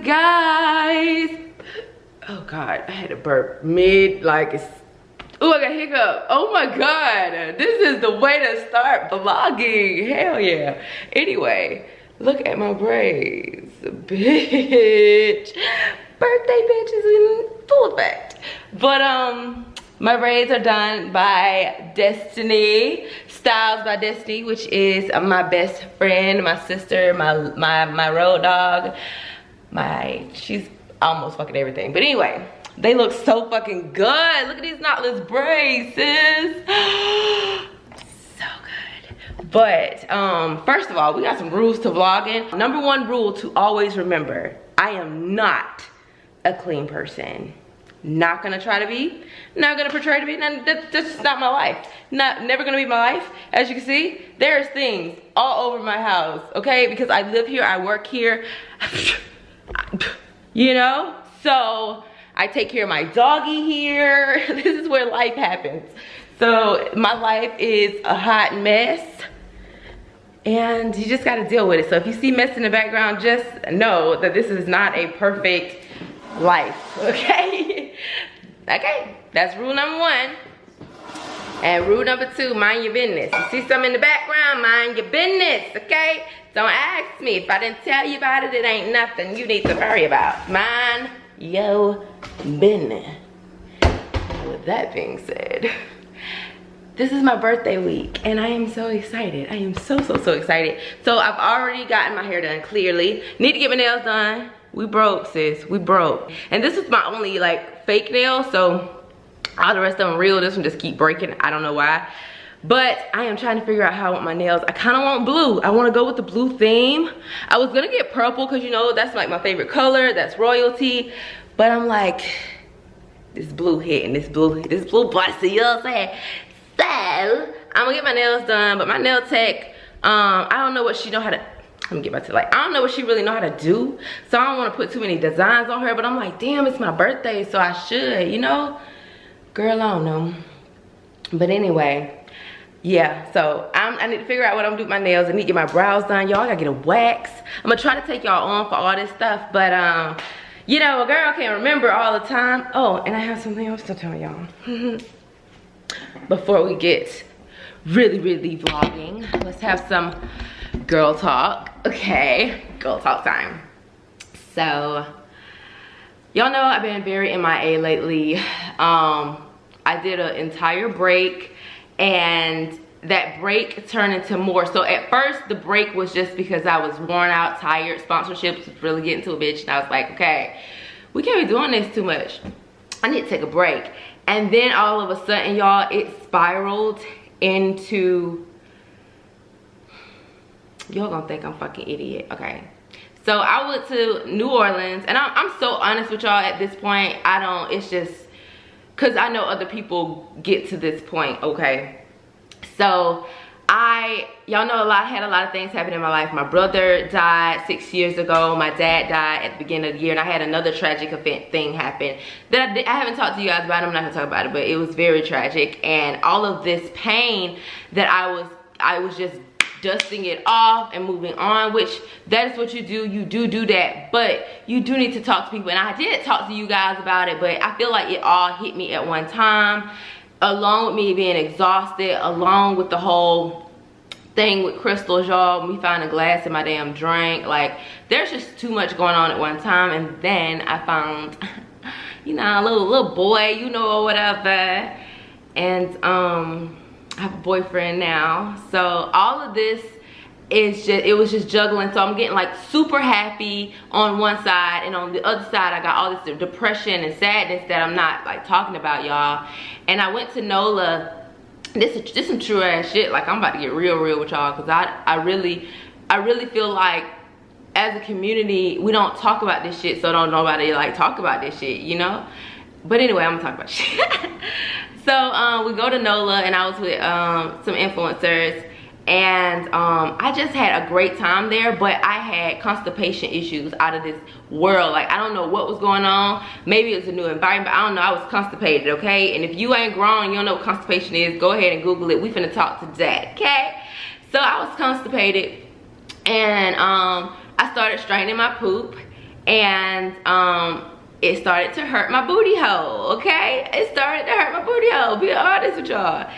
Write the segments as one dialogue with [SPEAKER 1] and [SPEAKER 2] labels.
[SPEAKER 1] guys. Oh God, I had to burp mid, like it's, oh, I got hiccup. Oh my God, this is the way to start vlogging. Hell yeah. Anyway, look at my braids, bitch. Birthday bitch is in full effect. But my braids are done by Destiny, Styles by Destiny, which is my best friend, my sister, my road dog. She's almost fucking everything. But anyway, they look so fucking good. Look at these knotless braids, sis. So good. But first of all, we got some rules to vlogging. Number one rule to always remember: I am not a clean person. Not gonna try to be, not gonna portray to be. That's just not my life. Never gonna be my life. As you can see, there's things all over my house, okay? Because I live here, I work here, you know? So I take care of my doggy here. This is where life happens. So my life is a hot mess, and you just gotta deal with it. So if you see mess in the background, just know that this is not a perfect life, okay? Okay, that's rule number one. And rule number two, mind your business. You see something in the background, mind your business, okay? Don't ask me. If I didn't tell you about it, it ain't nothing you need to worry about. Mind your business. With that being said, this is my birthday week, and I am so excited. I am so excited. So I've already gotten my hair done, clearly. Need to get my nails done. We broke, sis, we broke. And this is my only like fake nail, so all the rest of them real. This one just keep breaking, I don't know why. But I am trying to figure out how I want my nails. I kind of want blue. I want to go with the blue theme. I was gonna get purple because you know that's like my favorite color. That's royalty. But I'm like, this blue hitting, this blue busty, you know what I'm saying? So I'm gonna get my nails done, but my nail tech, I don't know what she know how to. Let me get back to like, I don't know what she really know how to do. So I don't want to put too many designs on her, but I'm like, damn, it's my birthday, so I should, you know? Girl, I don't know. But anyway, yeah, so I need to figure out what I'm gonna do with my nails. I need to get my brows done. Y'all, I gotta get a wax. I'm gonna try to take y'all on for all this stuff, but you know, a girl can't remember all the time. Oh, and I have something else to tell y'all. Before we get really vlogging, let's have some girl talk. Okay, girl talk time. So y'all know I've been very MIA lately. I did an entire break, and that break turned into more. So at first the break was just because I was worn out, tired. Sponsorships was really getting to a bitch, and I was like, okay, we can't be doing this too much. I need to take a break. And then all of a sudden, y'all, it spiraled into, y'all gonna think I'm fucking idiot. Okay, so I went to New Orleans, and I'm so honest with y'all at this point. It's just because I know other people get to this point, okay? So y'all know had a lot of things happen in my life. My brother died 6 years ago. My dad died at the beginning of the year, and I had another tragic thing happen that I haven't talked to you guys about. I'm not gonna talk about it, but it was very tragic. And all of this pain that I was just dusting it off and moving on, which that is what you do. You do that, but you do need to talk to people. And I did talk to you guys about it, but I feel like it all hit me at one time, along with me being exhausted, along with the whole thing with crystals, y'all. Me finding glass in my damn drink. Like, there's just too much going on at one time. And then I found, you know, a little boy, you know, or whatever. And I have a boyfriend now. So all of this is it was just juggling. So I'm getting like super happy on one side, and on the other side I got all this depression and sadness that I'm not like talking about, y'all. And I went to NOLA. This is some true ass shit. Like, I'm about to get real with y'all, because I really feel like as a community we don't talk about this shit, so don't nobody like talk about this shit, you know? But anyway, I'm gonna talk about shit. So we go to NOLA, and I was with some influencers, and I just had a great time there, but I had constipation issues out of this world. Like, I don't know what was going on. Maybe it was a new environment, I don't know. I was constipated, okay? And if you ain't grown, you don't know what constipation is, go ahead and Google it. We finna talk to that, okay? So I was constipated, and I started straining my poop, and it started to hurt my booty hole, okay? It started to hurt my booty hole, be honest with y'all.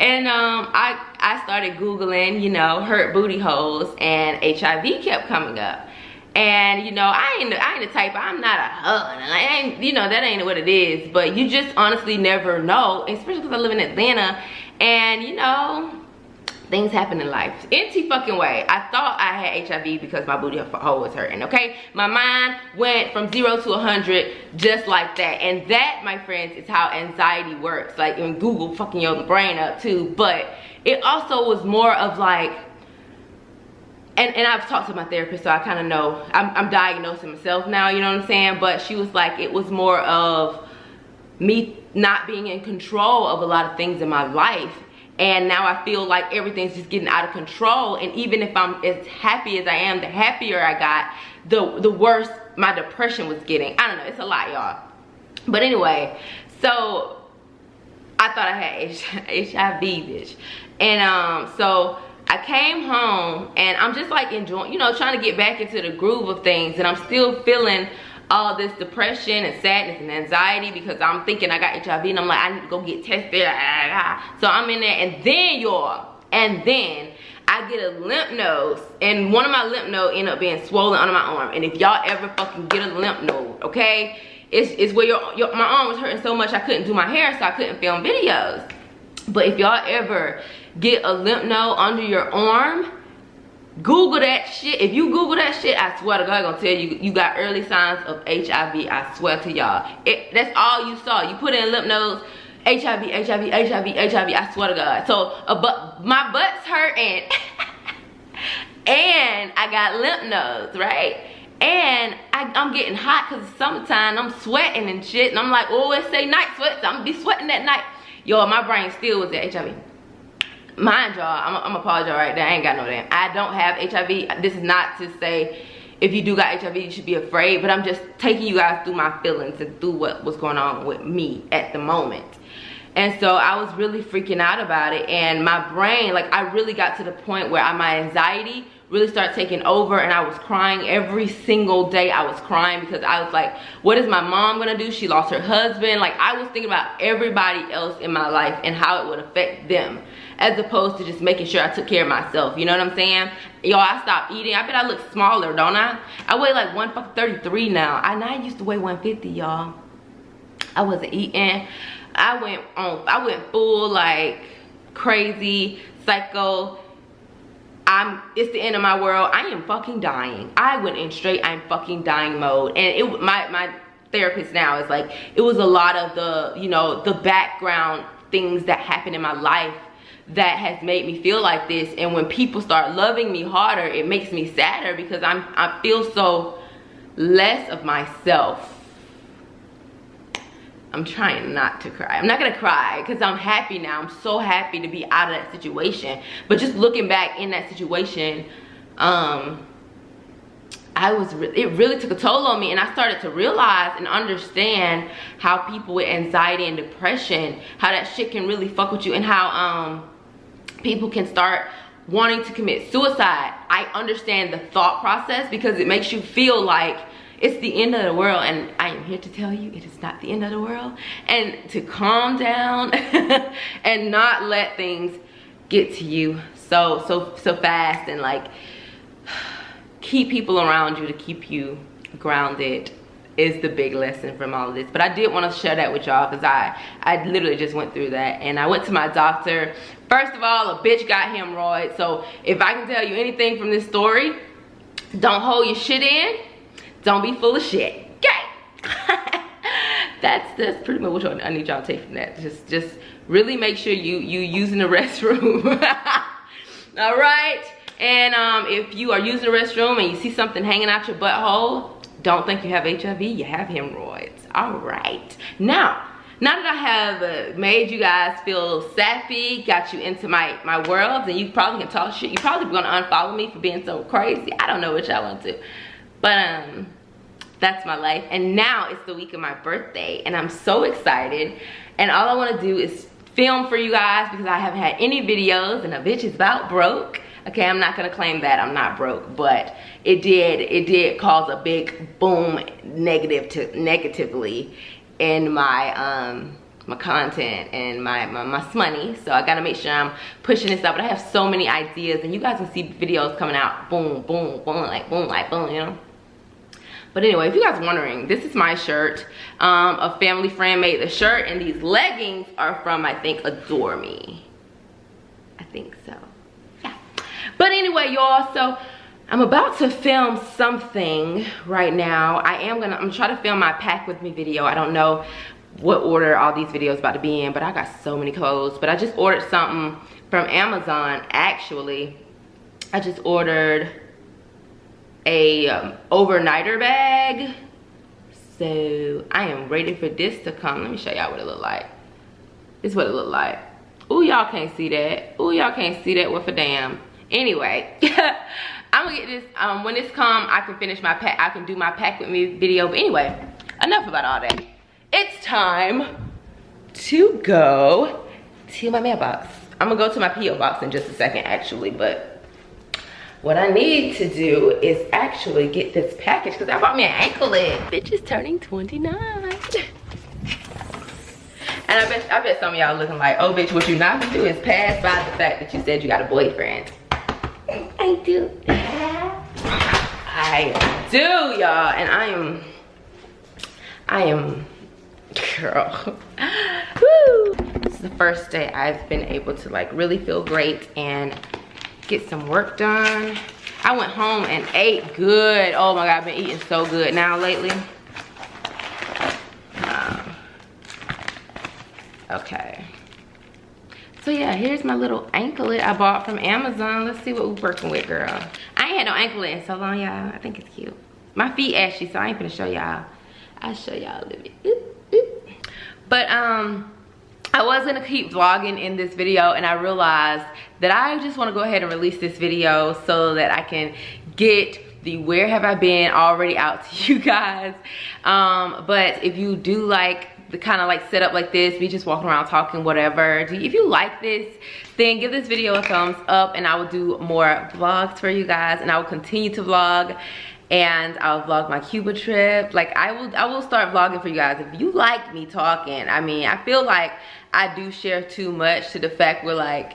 [SPEAKER 1] And I started Googling, you know, hurt booty holes, and HIV kept coming up. And you know, I ain't the type, I'm not a I ain't, you know, that ain't what it is. But you just honestly never know, especially because I live in Atlanta, and you know, things happen in life. Empty fucking way. I thought I had HIV because my booty hole was hurting, okay? My mind went from 0 to 100 just like that. And that, my friends, is how anxiety works. Like, when Google fucking your brain up too. But it also was more of like, and I've talked to my therapist, so I kind of know, I'm diagnosing myself now, you know what I'm saying? But she was like, it was more of me not being in control of a lot of things in my life. And now I feel like everything's just getting out of control. And even if I'm as happy as I am, the happier I got, the worse my depression was getting. I don't know, it's a lot, y'all. But anyway, so I thought I had HIV, bitch. And so I came home, and I'm just like enjoying, you know, trying to get back into the groove of things. And I'm still feeling all this depression and sadness and anxiety because I'm thinking I got HIV, and I'm like, I need to go get tested. So I'm in there, and then y'all, and then I get a lymph node, and one of my lymph nodes end up being swollen under my arm. And if y'all ever fucking get a lymph node, okay, it's where my arm was hurting so much I couldn't do my hair, so I couldn't film videos. But if y'all ever get a lymph node under your arm, Google that shit. If you Google that shit, I swear to God, gonna tell you you got early signs of HIV. I swear to y'all. That's all you saw. You put in lymph nodes, HIV, HIV, HIV, HIV. I swear to God. So, my butt's hurting, and I got lymph nodes, right? And I'm getting hot because it's summertime. I'm sweating and shit, and I'm like, oh, it's say night sweat, so I'm gonna be sweating that night. Yo, my brain still was at HIV. Mind y'all, I'm gonna apologize right there. I ain't got no damn. I don't have HIV. This is not to say if you do got HIV, you should be afraid. But I'm just taking you guys through my feelings and through what was going on with me at the moment. And so I was really freaking out about it. And my brain, like, I really got to the point where my anxiety really started taking over, and I was crying every single day. I was crying because I was like, what is my mom gonna do? She lost her husband. Like, I was thinking about everybody else in my life and how it would affect them, as opposed to just making sure I took care of myself. You know what I'm saying? Y'all, I stopped eating. I bet I look smaller, don't I? I weigh like 133 now. I used to weigh 150, y'all. I wasn't eating. I went full like crazy, psycho. It's the end of my world. I am fucking dying. I went in straight I'm fucking dying mode. And my therapist now is like, it was a lot of the, you know, the background things that happened in my life that has made me feel like this. And when people start loving me harder, it makes me sadder because I feel so less of myself. I'm trying not to cry. I'm not gonna cry because I'm happy now. I'm so happy to be out of that situation. But just looking back in that situation, it really took a toll on me. And I started to realize and understand how people with anxiety and depression, how that shit can really fuck with you, and how people can start wanting to commit suicide. I understand the thought process because it makes you feel like it's the end of the world, and I am here to tell you it is not the end of the world, and to calm down and not let things get to you so fast, and like keep people around you to keep you grounded is the big lesson from all of this. But I did want to share that with y'all because I literally just went through that. And I went to my doctor. First of all, a bitch got hemorrhoids. So if I can tell you anything from this story, don't hold your shit in. Don't be full of shit. Okay. That's pretty much what I need y'all to take from that. Just really make sure you using the restroom. All right. And if you are using the restroom and you see something hanging out your butthole, don't think you have HIV, you have hemorrhoids. All right. Now that I have made you guys feel sappy, got you into my world, and you probably can talk shit. You're probably gonna unfollow me for being so crazy. I don't know what y'all want to. But that's my life. And now it's the week of my birthday, and I'm so excited. And all I want to do is film for you guys because I haven't had any videos, and a bitch is about broke. Okay, I'm not gonna claim that I'm not broke, but it did cause a big boom negatively in my my content and my money. So I gotta make sure I'm pushing this up. But I have so many ideas, and you guys will see videos coming out boom, boom, boom, like boom, you know. But anyway, if you guys are wondering, this is my shirt. A family friend made the shirt, and these leggings are from, I think, Adore Me. I think so. Yeah. But anyway, y'all, so I'm about to film something right now. I'm gonna try to film my pack with me video. I don't know what order all these videos about to be in, but I got so many clothes. But I just ordered something from Amazon. Actually, I just ordered a overnighter bag. So I am ready for this to come. Let me show y'all what it look like. This is what it look like. Ooh, y'all can't see that. Ooh, y'all can't see that worth a damn. Anyway, I'm gonna get this, when this come, I can finish my pack, I can do my pack with me video. But anyway, enough about all that. It's time to go to my mailbox. I'm gonna go to my P.O Box in just a second, actually, but what I need to do is actually get this package, because I bought me an anklet. Bitch is turning 29. And I bet some of y'all looking like, oh bitch, what you not gonna do is pass by the fact that you said you got a boyfriend. I do. I do, y'all. And I am, girl. Woo. This is the first day I've been able to like really feel great and get some work done. I went home and ate good. Oh my God, I've been eating so good now lately. Okay. So yeah, here's my little anklet I bought from Amazon. Let's see what we're working with, girl. I ain't had no anklet in so long, y'all. I think it's cute. My feet ashy, so I ain't gonna show y'all. I'll show y'all a little bit. But I was gonna keep vlogging in this video, and I realized that I just wanna go ahead and release this video so that I can get the where have I been already out to you guys. But if you do like the kind of like setup like this, me just walking around talking whatever, if you like this, then give this video a thumbs up, and I will do more vlogs for you guys, and I will continue to vlog, and I'll vlog my Cuba trip. Like I will start vlogging for you guys if you like me talking. I mean, I feel like I do share too much to the fact where like,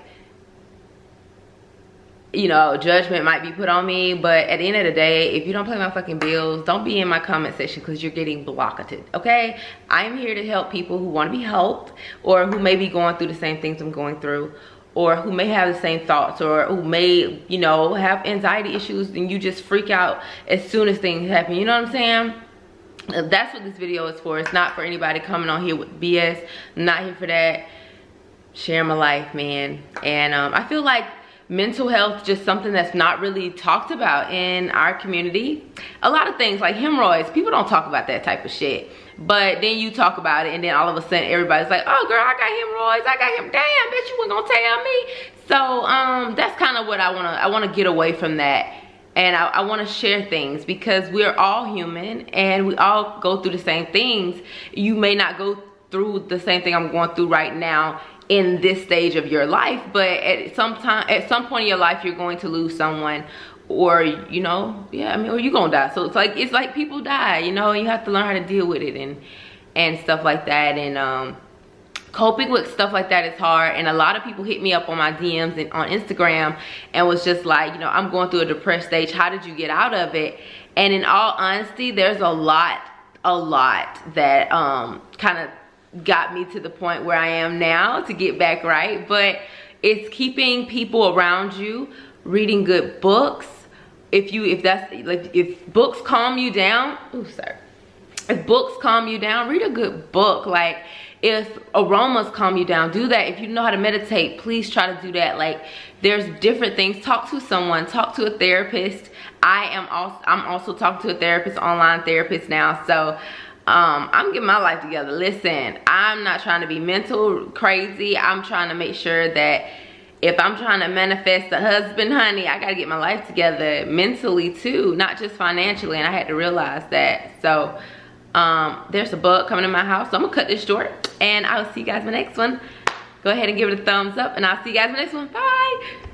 [SPEAKER 1] you know, judgment might be put on me. But at the end of the day, if you don't pay my fucking bills, don't be in my comment section, because you're getting blocketed, okay? I'm here to help people who want to be helped, or who may be going through the same things I'm going through, or who may have the same thoughts, or who may, you know, have anxiety issues and you just freak out as soon as things happen. You know what I'm saying? That's what this video is for. It's not for anybody coming on here with BS. I'm not here for that. Share my life, man. And I feel like mental health, just something that's not really talked about in our community. A lot of things like hemorrhoids, people don't talk about that type of shit. But then you talk about it, and then all of a sudden everybody's like, oh girl, I got hemorrhoids, I got him. Damn, bitch, you weren't gonna tell me. So that's kind of what I wanna get away from that. And I wanna share things, because we're all human and we all go through the same things. You may not go through the same thing I'm going through right now in this stage of your life, but at some point in your life, you're going to lose someone, or, you know, yeah, I mean, or you're gonna die. So it's like people die, you know, and you have to learn how to deal with it and stuff like that. And coping with stuff like that is hard. And a lot of people hit me up on my DMs and on Instagram and was just like, you know, I'm going through a depressed stage, how did you get out of it? And in all honesty, there's a lot that kind of got me to the point where I am now to get back right. But it's keeping people around you, reading good books. If books calm you down, if books calm you down, read a good book. Like if aromas calm you down, do that. If you know how to meditate, please try to do that. Like there's different things. Talk to someone, talk to a therapist. I'm also talking to a therapist, online therapist now. So I'm getting my life together. Listen, I'm not trying to be mental crazy. I'm trying to make sure that if I'm trying to manifest a husband, honey, I gotta get my life together mentally too, not just financially. And I had to realize that. So there's a bug coming in my house, so I'm gonna cut this short, and I'll see you guys in the next one. Go ahead and give it a thumbs up, and I'll see you guys in the next one. Bye.